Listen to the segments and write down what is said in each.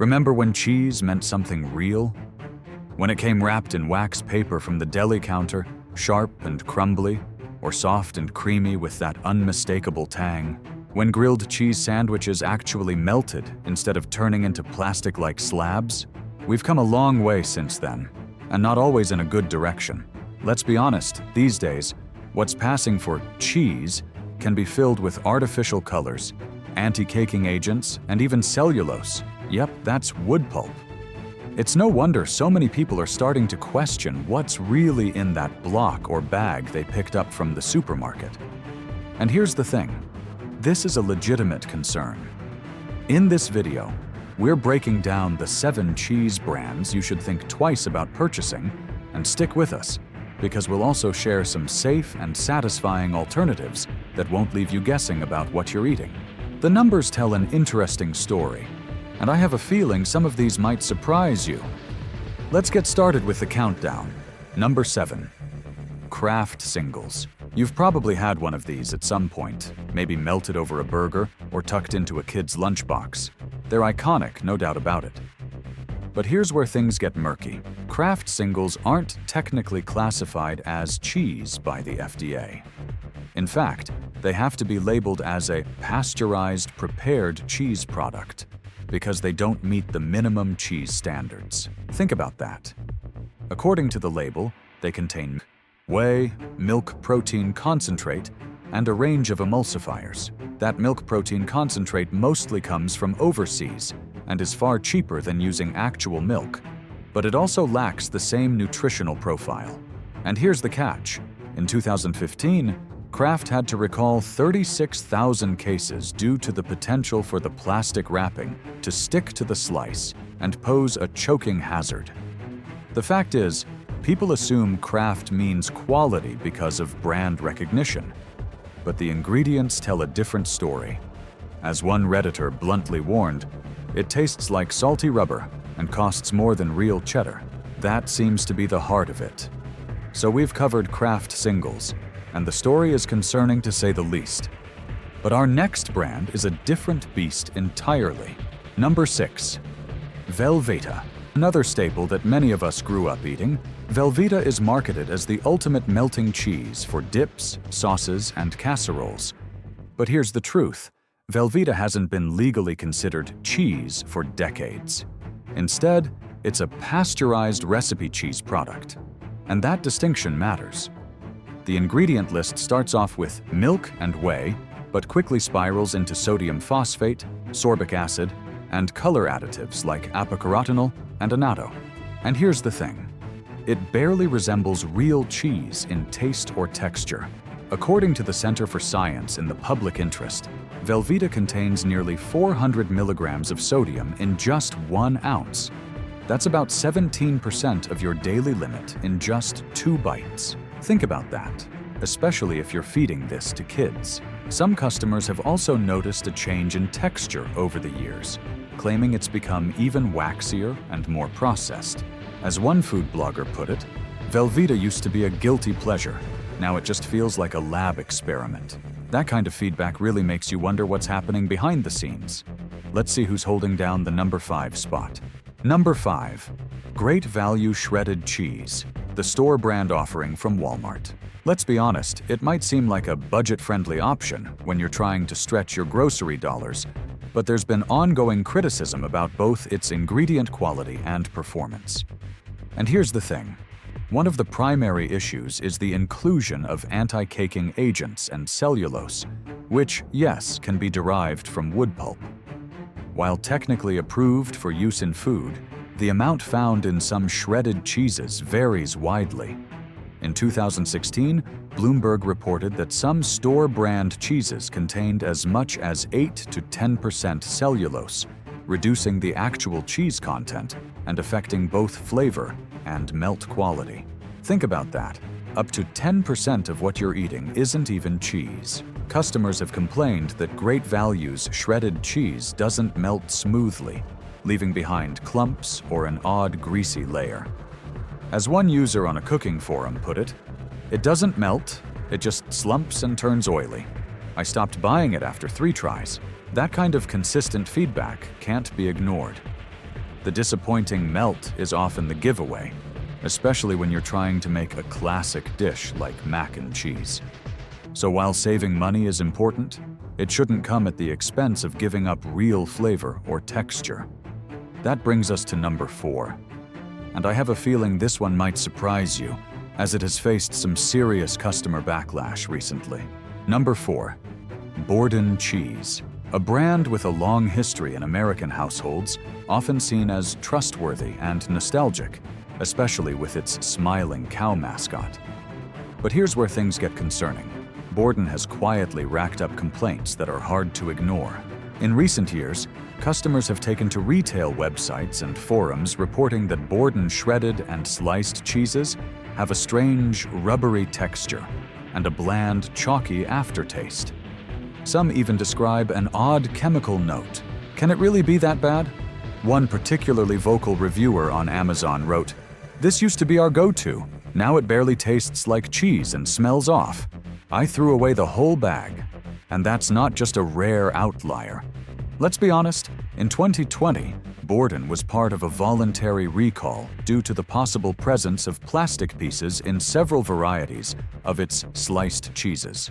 Remember when cheese meant something real? When it came wrapped in wax paper from the deli counter, sharp and crumbly, or soft and creamy with that unmistakable tang? When grilled cheese sandwiches actually melted instead of turning into plastic-like slabs? We've come a long way since then, and not always in a good direction. Let's be honest, these days, what's passing for cheese can be filled with artificial colors, anti-caking agents, and even cellulose. Yep, that's wood pulp. It's no wonder so many people are starting to question what's really in that block or bag they picked up from the supermarket. And here's the thing, this is a legitimate concern. In this video, we're breaking down the 7 cheese brands you should think twice about purchasing, and stick with us, because we'll also share some safe and satisfying alternatives that won't leave you guessing about what you're eating. The numbers tell an interesting story, and I have a feeling some of these might surprise you. Let's get started with the countdown. Number 7. Kraft Singles. You've probably had one of these at some point, maybe melted over a burger or tucked into a kid's lunchbox. They're iconic, no doubt about it. But here's where things get murky. Kraft Singles aren't technically classified as cheese by the FDA. In fact, they have to be labeled as a pasteurized prepared cheese product, because they don't meet the minimum cheese standards. Think about that. According to the label, they contain whey, milk protein concentrate, and a range of emulsifiers. That milk protein concentrate mostly comes from overseas and is far cheaper than using actual milk, but it also lacks the same nutritional profile. And here's the catch. In 2015, Kraft had to recall 36,000 cases due to the potential for the plastic wrapping to stick to the slice and pose a choking hazard. The fact is, people assume Kraft means quality because of brand recognition, but the ingredients tell a different story. As one Redditor bluntly warned, it tastes like salty rubber and costs more than real cheddar. That seems to be the heart of it. So we've covered Kraft Singles, and the story is concerning to say the least. But our next brand is a different beast entirely. Number 6. Velveeta. Another staple that many of us grew up eating, Velveeta is marketed as the ultimate melting cheese for dips, sauces, and casseroles. But here's the truth. Velveeta hasn't been legally considered cheese for decades. Instead, it's a pasteurized recipe cheese product. And that distinction matters. The ingredient list starts off with milk and whey, but quickly spirals into sodium phosphate, sorbic acid, and color additives like apocarotinol and annatto. And here's the thing. It barely resembles real cheese in taste or texture. According to the Center for Science in the Public Interest, Velveeta contains nearly 400 milligrams of sodium in just 1 ounce. That's about 17% of your daily limit in just 2 bites. Think about that, especially if you're feeding this to kids. Some customers have also noticed a change in texture over the years, claiming it's become even waxier and more processed. As one food blogger put it, Velveeta used to be a guilty pleasure. Now it just feels like a lab experiment. That kind of feedback really makes you wonder what's happening behind the scenes. Let's see who's holding down the number 5 spot. Number 5. Great Value Shredded Cheese, the store brand offering from Walmart. Let's be honest, it might seem like a budget-friendly option when you're trying to stretch your grocery dollars, but there's been ongoing criticism about both its ingredient quality and performance. And here's the thing. One of the primary issues is the inclusion of anti-caking agents and cellulose, which, yes, can be derived from wood pulp. While technically approved for use in food, the amount found in some shredded cheeses varies widely. In 2016, Bloomberg reported that some store-brand cheeses contained as much as 8 to 10% cellulose, reducing the actual cheese content and affecting both flavor and melt quality. Think about that. Up to 10% of what you're eating isn't even cheese. Customers have complained that Great Value's shredded cheese doesn't melt smoothly, leaving behind clumps or an odd greasy layer. As one user on a cooking forum put it, "It doesn't melt, it just slumps and turns oily. I stopped buying it after 3 tries." That kind of consistent feedback can't be ignored. The disappointing melt is often the giveaway, especially when you're trying to make a classic dish like mac and cheese. So while saving money is important, it shouldn't come at the expense of giving up real flavor or texture. That brings us to number 4. And I have a feeling this one might surprise you, as it has faced some serious customer backlash recently. Number 4. Borden cheese. A brand with a long history in American households, often seen as trustworthy and nostalgic, especially with its smiling cow mascot. But here's where things get concerning. Borden has quietly racked up complaints that are hard to ignore. In recent years, customers have taken to retail websites and forums reporting that Borden shredded and sliced cheeses have a strange, rubbery texture and a bland, chalky aftertaste. Some even describe an odd chemical note. Can it really be that bad? One particularly vocal reviewer on Amazon wrote, "This used to be our go-to. Now it barely tastes like cheese and smells off. I threw away the whole bag." And that's not just a rare outlier. Let's be honest, in 2020, Borden was part of a voluntary recall due to the possible presence of plastic pieces in several varieties of its sliced cheeses.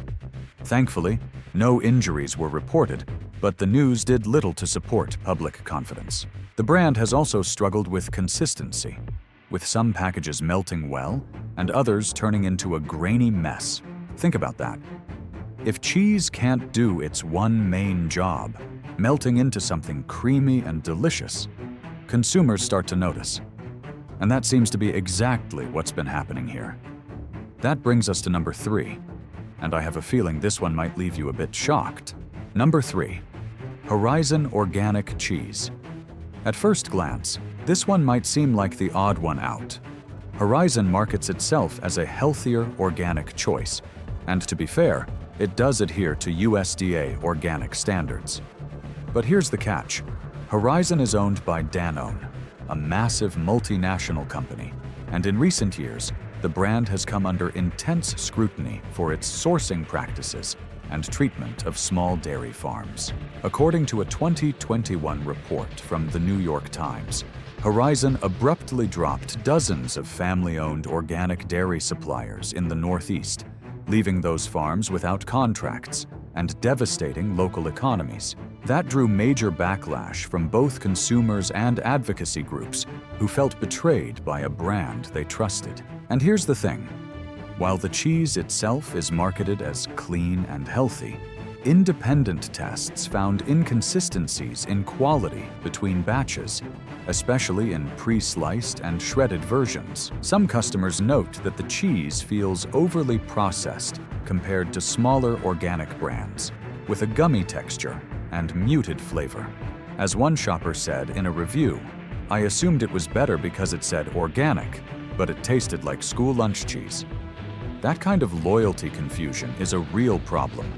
Thankfully, no injuries were reported, but the news did little to support public confidence. The brand has also struggled with consistency, with some packages melting well and others turning into a grainy mess. Think about that. If cheese can't do its one main job, melting into something creamy and delicious, consumers start to notice. And that seems to be exactly what's been happening here. That brings us to number 3, and I have a feeling this one might leave you a bit shocked. Number 3, Horizon Organic Cheese. At first glance, this one might seem like the odd one out. Horizon markets itself as a healthier organic choice, and to be fair, it does adhere to USDA organic standards. But here's the catch. Horizon is owned by Danone, a massive multinational company, and in recent years, the brand has come under intense scrutiny for its sourcing practices and treatment of small dairy farms. According to a 2021 report from the New York Times, Horizon abruptly dropped dozens of family-owned organic dairy suppliers in the Northeast, leaving those farms without contracts and devastating local economies. That drew major backlash from both consumers and advocacy groups who felt betrayed by a brand they trusted. And here's the thing. While the cheese itself is marketed as clean and healthy, independent tests found inconsistencies in quality between batches, especially in pre-sliced and shredded versions. Some customers note that the cheese feels overly processed compared to smaller organic brands, with a gummy texture and muted flavor. As one shopper said in a review, "I assumed it was better because it said organic, but it tasted like school lunch cheese." That kind of loyalty confusion is a real problem.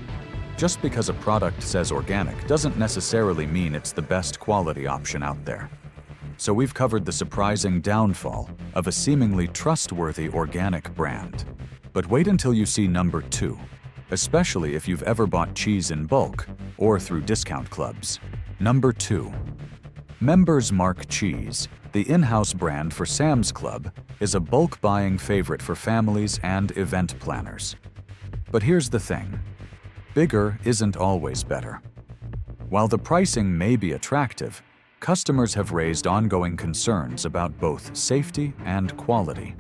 Just because a product says organic doesn't necessarily mean it's the best quality option out there. So we've covered the surprising downfall of a seemingly trustworthy organic brand. But wait until you see number 2, especially if you've ever bought cheese in bulk or through discount clubs. Number 2. Members Mark Cheese, the in-house brand for Sam's Club, is a bulk buying favorite for families and event planners. But here's the thing. Bigger isn't always better. While the pricing may be attractive, customers have raised ongoing concerns about both safety and quality.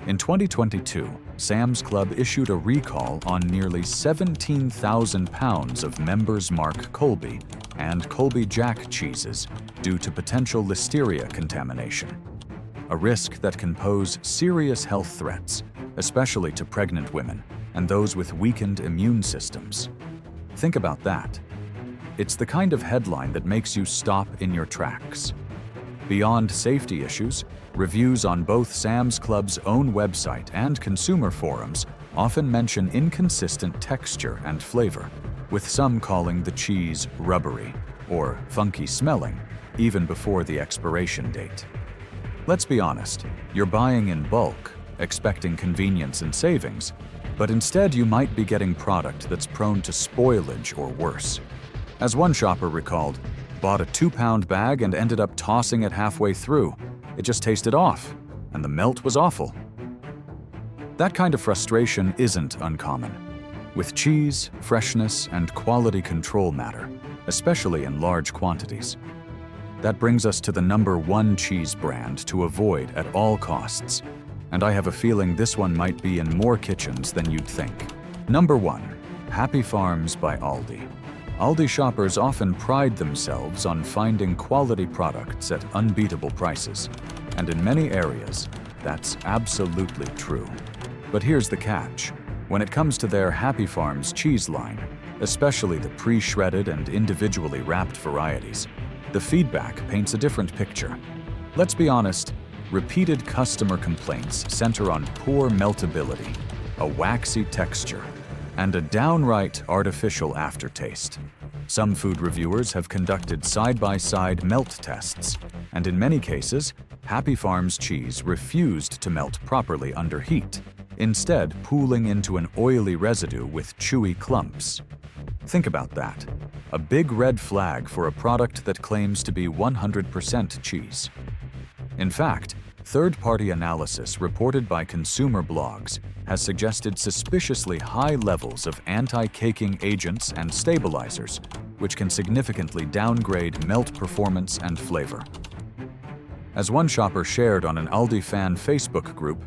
In 2022, Sam's Club issued a recall on nearly 17,000 pounds of Members Mark Colby and Colby Jack cheeses due to potential listeria contamination, a risk that can pose serious health threats, especially to pregnant women and those with weakened immune systems. Think about that. It's the kind of headline that makes you stop in your tracks. Beyond safety issues, reviews on both Sam's Club's own website and consumer forums often mention inconsistent texture and flavor, with some calling the cheese rubbery or funky smelling, even before the expiration date. Let's be honest, you're buying in bulk, expecting convenience and savings, but instead you might be getting product that's prone to spoilage or worse. As one shopper recalled, Bought a 2-pound bag and ended up tossing it halfway through. It just tasted off, and the melt was awful. That kind of frustration isn't uncommon. With cheese, freshness and quality control matter, especially in large quantities. That brings us to the #1 cheese brand to avoid at all costs. And I have a feeling this one might be in more kitchens than you'd think. #1. Happy Farms by Aldi. Aldi shoppers often pride themselves on finding quality products at unbeatable prices. And in many areas, that's absolutely true. But here's the catch. When it comes to their Happy Farms cheese line, especially the pre-shredded and individually wrapped varieties, the feedback paints a different picture. Let's be honest, repeated customer complaints center on poor meltability, a waxy texture, and a downright artificial aftertaste. Some food reviewers have conducted side-by-side melt tests, and in many cases, Happy Farms cheese refused to melt properly under heat, instead pooling into an oily residue with chewy clumps. Think about that. A big red flag for a product that claims to be 100% cheese. In fact, third-party analysis reported by consumer blogs has suggested suspiciously high levels of anti-caking agents and stabilizers, which can significantly downgrade melt performance and flavor. As one shopper shared on an Aldi fan Facebook group,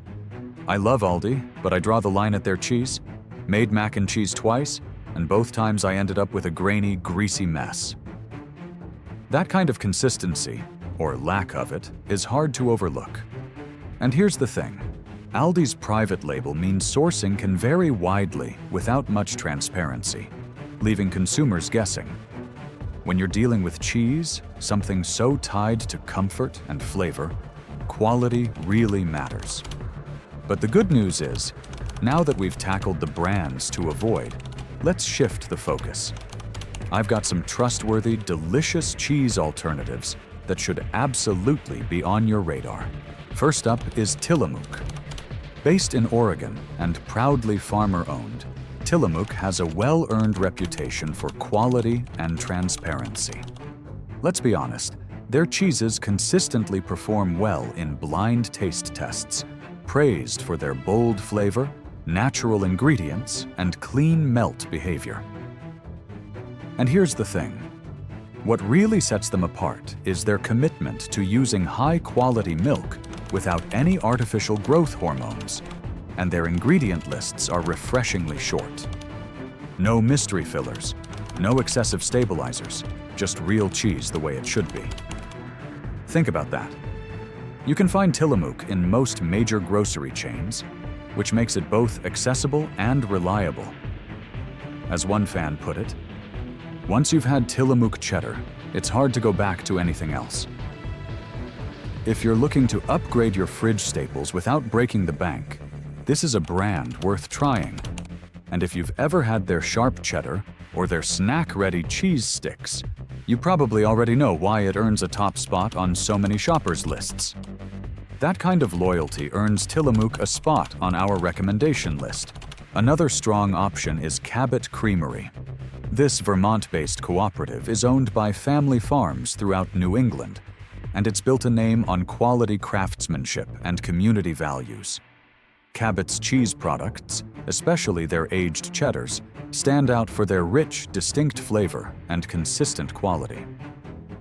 "I love Aldi, but I draw the line at their cheese. Made mac and cheese twice, and both times I ended up with a grainy, greasy mess." That kind of consistency, or lack of it, is hard to overlook. And here's the thing. Aldi's private label means sourcing can vary widely without much transparency, leaving consumers guessing. When you're dealing with cheese, something so tied to comfort and flavor, quality really matters. But the good news is, now that we've tackled the brands to avoid, let's shift the focus. I've got some trustworthy, delicious cheese alternatives that should absolutely be on your radar. First up is Tillamook. Based in Oregon and proudly farmer-owned, Tillamook has a well-earned reputation for quality and transparency. Let's be honest, their cheeses consistently perform well in blind taste tests, praised for their bold flavor, natural ingredients, and clean melt behavior. And here's the thing. What really sets them apart is their commitment to using high-quality milk without any artificial growth hormones, and their ingredient lists are refreshingly short. No mystery fillers, no excessive stabilizers, just real cheese the way it should be. Think about that. You can find Tillamook in most major grocery chains, which makes it both accessible and reliable. As one fan put it, "Once you've had Tillamook cheddar, it's hard to go back to anything else." If you're looking to upgrade your fridge staples without breaking the bank, this is a brand worth trying. And if you've ever had their sharp cheddar or their snack-ready cheese sticks, you probably already know why it earns a top spot on so many shoppers' lists. That kind of loyalty earns Tillamook a spot on our recommendation list. Another strong option is Cabot Creamery. This Vermont-based cooperative is owned by family farms throughout New England, and it's built a name on quality craftsmanship and community values. Cabot's cheese products, especially their aged cheddars, stand out for their rich, distinct flavor and consistent quality.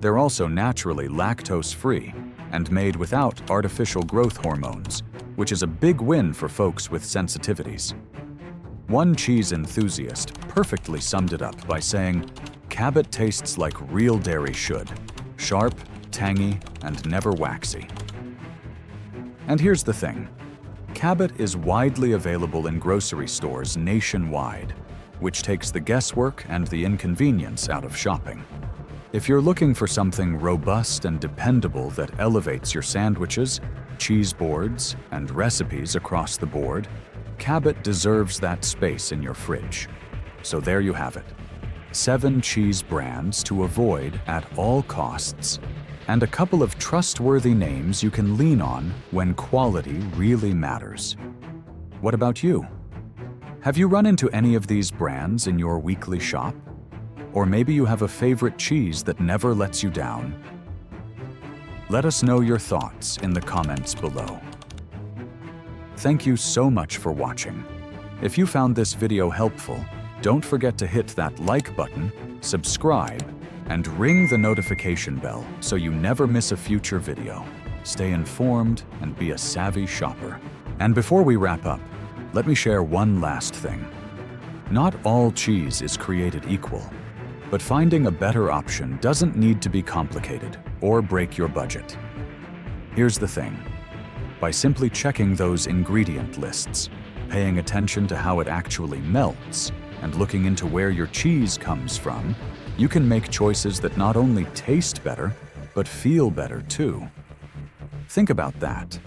They're also naturally lactose-free and made without artificial growth hormones, which is a big win for folks with sensitivities. One cheese enthusiast perfectly summed it up by saying, "Cabot tastes like real dairy should, sharp, tangy, and never waxy." And here's the thing. Cabot is widely available in grocery stores nationwide, which takes the guesswork and the inconvenience out of shopping. If you're looking for something robust and dependable that elevates your sandwiches, cheese boards, and recipes across the board, Cabot deserves that space in your fridge. So there you have it. 7 cheese brands to avoid at all costs, and a couple of trustworthy names you can lean on when quality really matters. What about you? Have you run into any of these brands in your weekly shop? Or maybe you have a favorite cheese that never lets you down. Let us know your thoughts in the comments below. Thank you so much for watching. If you found this video helpful, don't forget to hit that like button, subscribe, and ring the notification bell so you never miss a future video. Stay informed and be a savvy shopper. And before we wrap up, let me share one last thing. Not all cheese is created equal, but finding a better option doesn't need to be complicated or break your budget. Here's the thing. By simply checking those ingredient lists, paying attention to how it actually melts, and looking into where your cheese comes from, you can make choices that not only taste better, but feel better too. Think about that.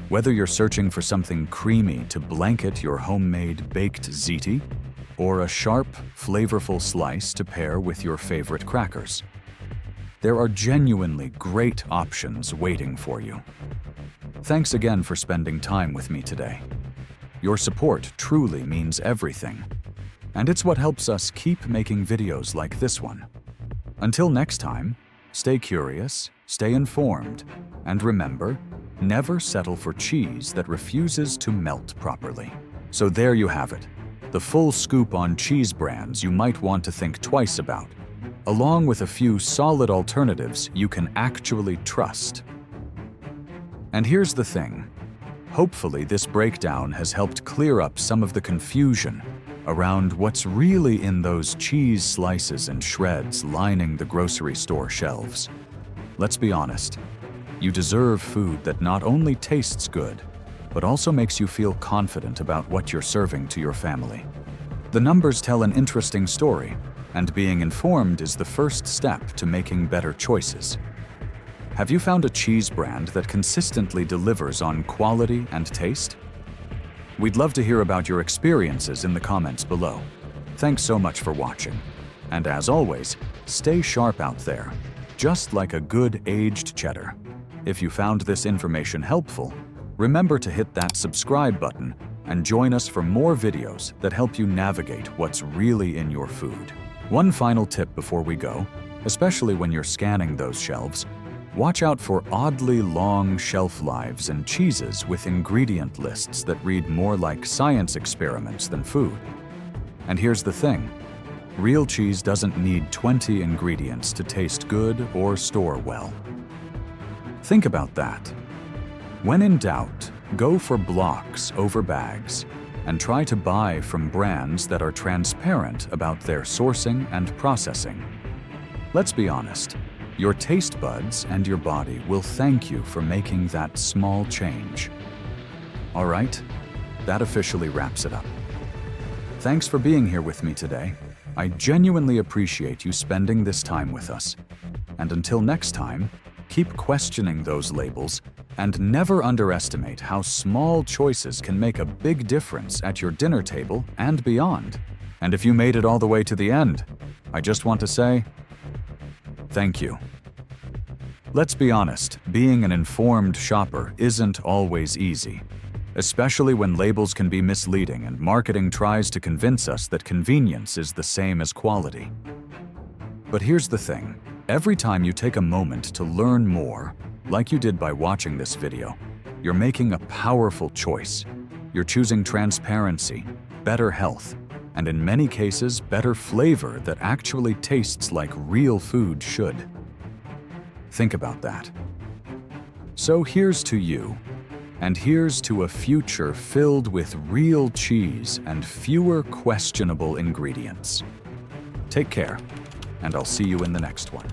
Whether you're searching for something creamy to blanket your homemade baked ziti, or a sharp, flavorful slice to pair with your favorite crackers, there are genuinely great options waiting for you. Thanks again for spending time with me today. Your support truly means everything, and it's what helps us keep making videos like this one. Until next time, stay curious, stay informed, and remember, never settle for cheese that refuses to melt properly. So there you have it, the full scoop on cheese brands you might want to think twice about, along with a few solid alternatives you can actually trust. And here's the thing. Hopefully this breakdown has helped clear up some of the confusion around what's really in those cheese slices and shreds lining the grocery store shelves. Let's be honest, you deserve food that not only tastes good, but also makes you feel confident about what you're serving to your family. The numbers tell an interesting story, and being informed is the first step to making better choices. Have you found a cheese brand that consistently delivers on quality and taste? We'd love to hear about your experiences in the comments below. Thanks so much for watching. And as always, stay sharp out there, just like a good aged cheddar. If you found this information helpful, remember to hit that subscribe button and join us for more videos that help you navigate what's really in your food. One final tip before we go, especially when you're scanning those shelves, watch out for oddly long shelf lives and cheeses with ingredient lists that read more like science experiments than food. And here's the thing. Real cheese doesn't need 20 ingredients to taste good or store well. Think about that. When in doubt, go for blocks over bags and try to buy from brands that are transparent about their sourcing and processing. Let's be honest. Your taste buds and your body will thank you for making that small change. All right, that officially wraps it up. Thanks for being here with me today. I genuinely appreciate you spending this time with us. And until next time, keep questioning those labels and never underestimate how small choices can make a big difference at your dinner table and beyond. And if you made it all the way to the end, I just want to say, thank you. Let's be honest, being an informed shopper isn't always easy, especially when labels can be misleading and marketing tries to convince us that convenience is the same as quality. But here's the thing, every time you take a moment to learn more, like you did by watching this video, you're making a powerful choice. You're choosing transparency, better health, and in many cases, better flavor that actually tastes like real food should. Think about that. So here's to you, and here's to a future filled with real cheese and fewer questionable ingredients. Take care, and I'll see you in the next one.